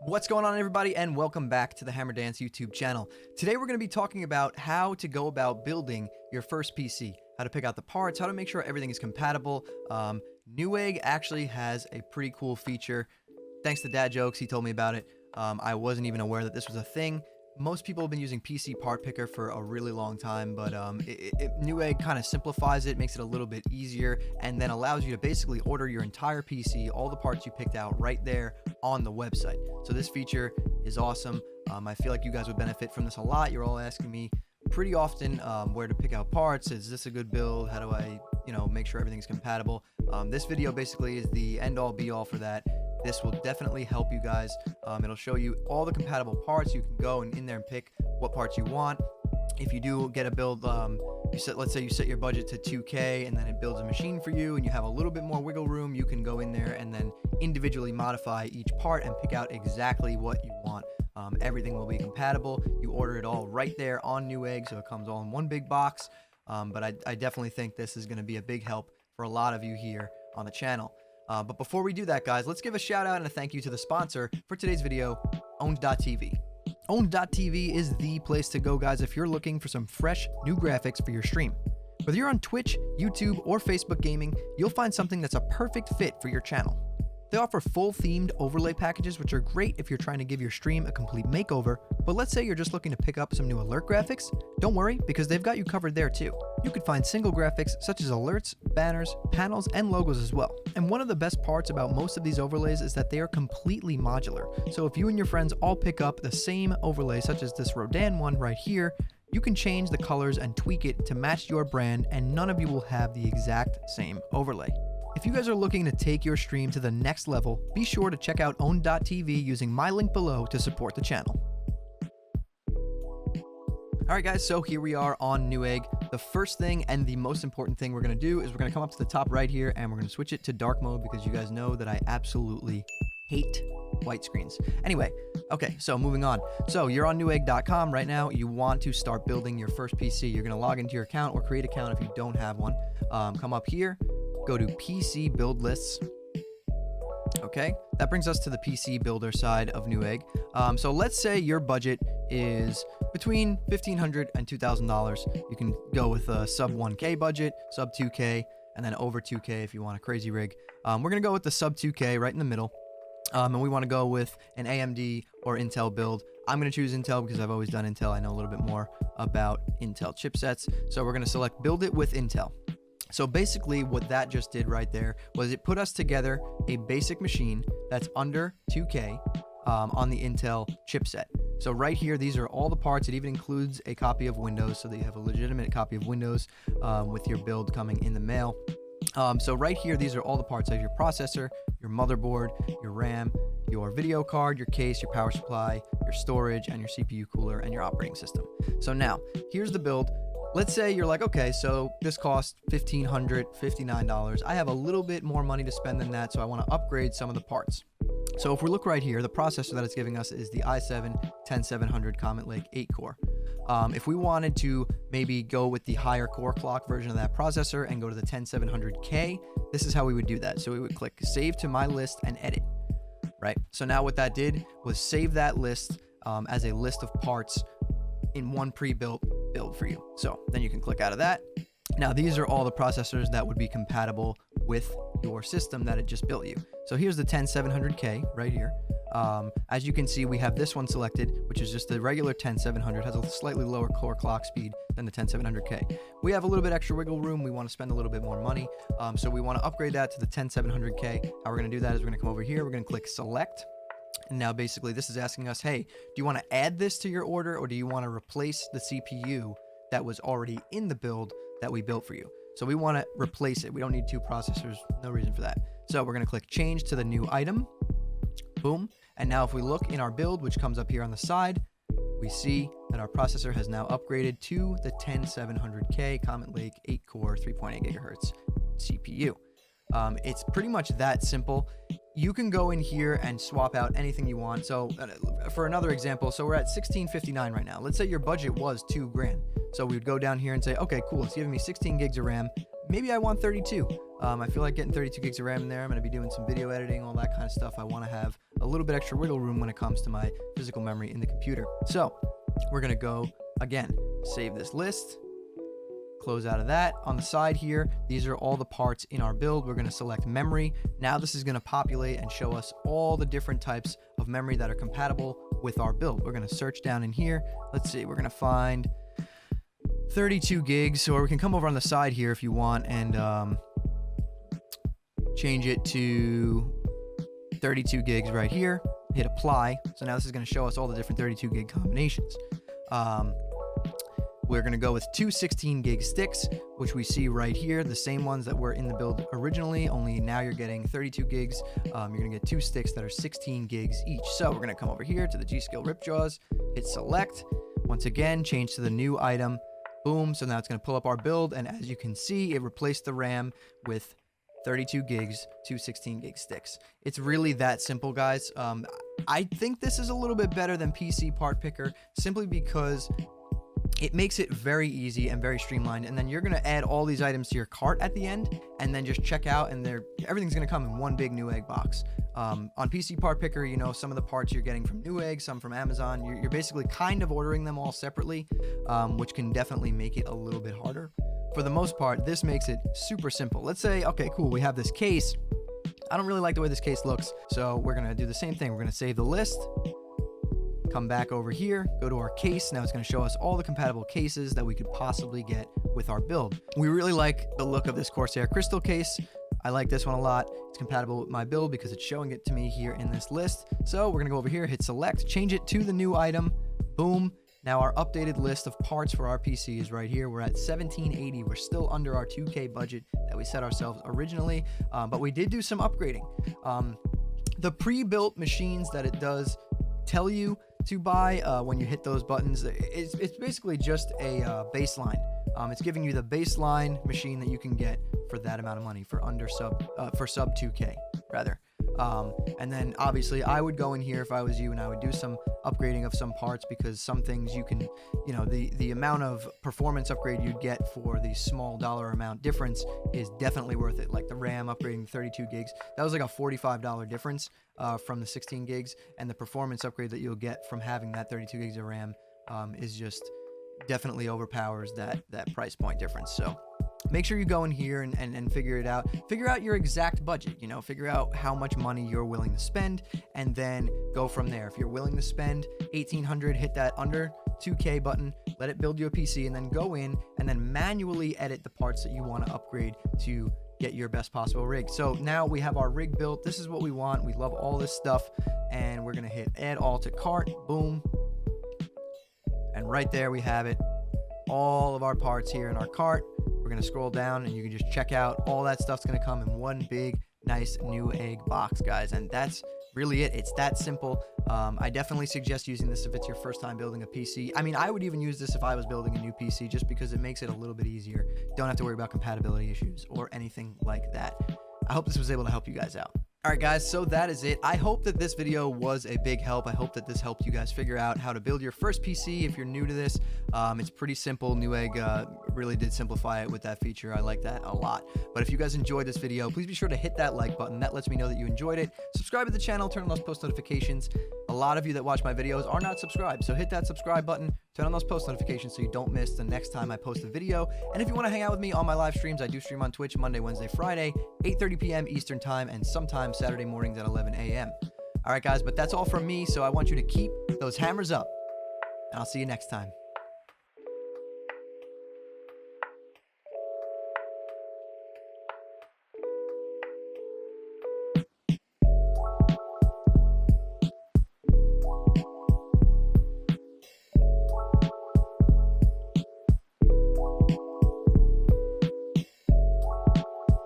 What's going on, everybody, and welcome back to the Hammer Dance YouTube channel. Today we're going to be talking about how to go about building your first PC, how to pick out the parts, how to make sure everything is compatible. Newegg actually has a pretty cool feature. Thanks to Dad Jokes, he told me about it. I wasn't even aware that this was a thing. Most people have been using PC Part Picker for a really long time, but Newegg kind of simplifies it, makes it a little bit easier, and then allows you to basically order your entire PC, all the parts you picked out right there on the website. So this feature is awesome. I feel like you guys would benefit from this a lot. You're all asking me pretty often where to pick out parts. Is this a good build? How do I, make sure everything's compatible? This video basically is the end-all be-all for that. This will definitely help you guys. It'll show you all the compatible parts. You can go in there and pick what parts you want. If you do get a build, let's say you set your budget to 2K and then it builds a machine for you and you have a little bit more wiggle room, you can go in there and then individually modify each part and pick out exactly what you want. Everything will be compatible. You order it all right there on Newegg, so it comes all in one big box. But I definitely think this is going to be a big help for a lot of you here on the channel. But before we do that, guys, let's give a shout out and a thank you to the sponsor for today's video, Owntv. Owntv is the place to go, guys, if you're looking for some fresh new graphics for your stream. Whether you're on Twitch, YouTube, or Facebook gaming, you'll find something that's a perfect fit for your channel. They offer full themed overlay packages, which are great if you're trying to give your stream a complete makeover, but let's say you're just looking to pick up some new alert graphics. Don't worry, because they've got you covered there too. You could find single graphics such as alerts, banners, panels, and logos as well. And one of the best parts about most of these overlays is that they are completely modular. So if you and your friends all pick up the same overlay, such as this Rodan one right here, you can change the colors and tweak it to match your brand, and none of you will have the exact same overlay. If you guys are looking to take your stream to the next level, be sure to check out Own.tv using my link below to support the channel. Alright guys, so here we are on Newegg. The first thing and the most important thing we're going to do is we're going to come up to the top right here and we're going to switch it to dark mode because you guys know that I absolutely hate white screens. Anyway, okay, so moving on. So you're on Newegg.com right now. You want to start building your first PC. You're going to log into your account or create an account if you don't have one. Come up here. Go to PC build lists. Okay, that brings us to the PC builder side of Newegg. So let's say your budget is between $1,500 and $2,000. You can go with a sub 1K budget, sub 2K, and then over 2K if you want a crazy rig. We're gonna go with the sub 2K right in the middle. And we want to go with an AMD or Intel build. I'm going to choose Intel because I've always done Intel. I know a little bit more about Intel chipsets. So we're going to select build it with Intel. So basically what that just did right there was it put us together a basic machine that's under 2K on the Intel chipset. So right here, these are all the parts. It even includes a copy of Windows so that you have a legitimate copy of Windows with your build coming in the mail. So right here, these are all the parts of your processor, your motherboard, your RAM, your video card, your case, your power supply, your storage, and your CPU cooler, and your operating system. So now, here's the build. Let's say you're like, okay, so this costs $1,559. I have a little bit more money to spend than that, so I want to upgrade some of the parts. So if we look right here, the processor that it's giving us is the i7-10700 Comet Lake 8-core. If we wanted to maybe go with the higher core clock version of that processor and go to the 10700K, this is how we would do that. So we would click Save to My List and Edit, right? So now what that did was save that list as a list of parts in one pre-built build for you. So then you can click out of that. Now these are all the processors that would be compatible with your system that it just built you. So here's the 10700K right here. As you can see, we have this one selected, which is just the regular 10700, has a slightly lower core clock speed than the 10700K. We have a little bit extra wiggle room. We want to spend a little bit more money. So we want to upgrade that to the 10700K. How we're going to do that is we're going to come over here. We're going to click select. And now basically this is asking us, hey, do you want to add this to your order or do you want to replace the CPU that was already in the build that we built for you? So we want to replace it. We don't need two processors. No reason for that. So we're going to click change to the new item. Boom. And now if we look in our build, which comes up here on the side, we see that our processor has now upgraded to the 10700K Comet Lake 8-core 3.8 gigahertz CPU. It's pretty much that simple. You can go in here and swap out anything you want. So for another example, so we're at $1,659 right now. Let's say your budget was $2,000. So we would go down here and say, okay, cool, it's giving me 16 gigs of RAM. maybe I want 32. I feel like getting 32 gigs of RAM in there. I'm going to be doing some video editing, all that kind of stuff. I want to have a little bit extra wiggle room when it comes to my physical memory in the computer. So we're going to go, again, save this list, close out of that. On the side here, these are all the parts in our build. We're going to select memory. Now this is going to populate and show us all the different types of memory that are compatible with our build. We're going to search down in here. Let's see, we're going to find 32 gigs, or we can come over on the side here if you want and change it to 32 gigs right here. Hit apply. So now this is going to show us all the different 32 gig combinations. We're going to go with two 16 gig sticks, which we see right here, the same ones that were in the build originally, only now you're getting 32 gigs. You're going to get two sticks that are 16 gigs each. So we're going to come over here to the G.Skill Ripjaws, hit select. Once again, change to the new item. Boom. So now it's going to pull up our build. And as you can see, it replaced the RAM with 32 gigs, two 16 gig sticks. It's really that simple, guys. I think this is a little bit better than PC Part Picker simply because it makes it very easy and very streamlined, and then you're going to add all these items to your cart at the end and then just check out, and everything's going to come in one big Newegg box. On PC Part Picker, you know, some of the parts you're getting from Newegg, some from Amazon. You're basically kind of ordering them all separately, which can definitely make it a little bit harder. For the most part, this makes it super simple. Let's say, okay, cool, we have this case. I don't really like the way this case looks, so we're going to do the same thing. We're going to save the list. Come back over here, go to our case. Now it's going to show us all the compatible cases that we could possibly get with our build. We really like the look of this Corsair crystal case. I like this one a lot. It's compatible with my build because it's showing it to me here in this list. So we're going to go over here, hit select, change it to the new item. Boom. Now our updated list of parts for our PC is right here. We're at 1780. We're still under our 2K budget that we set ourselves originally, but we did do some upgrading. The pre-built machines that it does tell you to buy when you hit those buttons, it's basically just a baseline. It's giving you the baseline machine that you can get for that amount of money for sub 2K rather. And then obviously I would go in here if I was you and I would do some upgrading of some parts, because some things you can, you know, the amount of performance upgrade you'd get for the small dollar amount difference is definitely worth it. Like the RAM upgrading to 32 gigs, that was like a $45 difference from the 16 gigs, and the performance upgrade that you'll get from having that 32 gigs of RAM is just definitely overpowers that price point difference. So make sure you go in here and figure it out. Figure out your exact budget, you know, figure out how much money you're willing to spend, and then go from there. If you're willing to spend $1,800, hit that under 2K button, let it build you a PC, and then go in and then manually edit the parts that you want to upgrade to get your best possible rig. So now we have our rig built. This is what we want. We love all this stuff, and we're going to hit add all to cart. Boom. And right there we have it. All of our parts here in our cart. We're going to scroll down and you can just check out all that stuff's going to come in one big, nice Newegg box, guys. And that's really it. It's that simple. I definitely suggest using this if it's your first time building a PC. I mean, I would even use this if I was building a new PC, just because it makes it a little bit easier. Don't have to worry about compatibility issues or anything like that. I hope this was able to help you guys out. All right, guys, so that is it. I hope that this video was a big help. I hope that this helped you guys figure out how to build your first PC if you're new to this. It's pretty simple. Newegg really did simplify it with that feature. I like that a lot. But if you guys enjoyed this video, please be sure to hit that like button. That lets me know that you enjoyed it. Subscribe to the channel, turn on those post notifications. A lot of you that watch my videos are not subscribed, so hit that subscribe button, turn on those post notifications so you don't miss the next time I post a video. And if you want to hang out with me on my live streams, I do stream on Twitch Monday, Wednesday, Friday, 8:30 p.m. Eastern time, and sometimes Saturday mornings at 11 a.m. All right, guys, but that's all from me, so I want you to keep those hammers up, and I'll see you next time.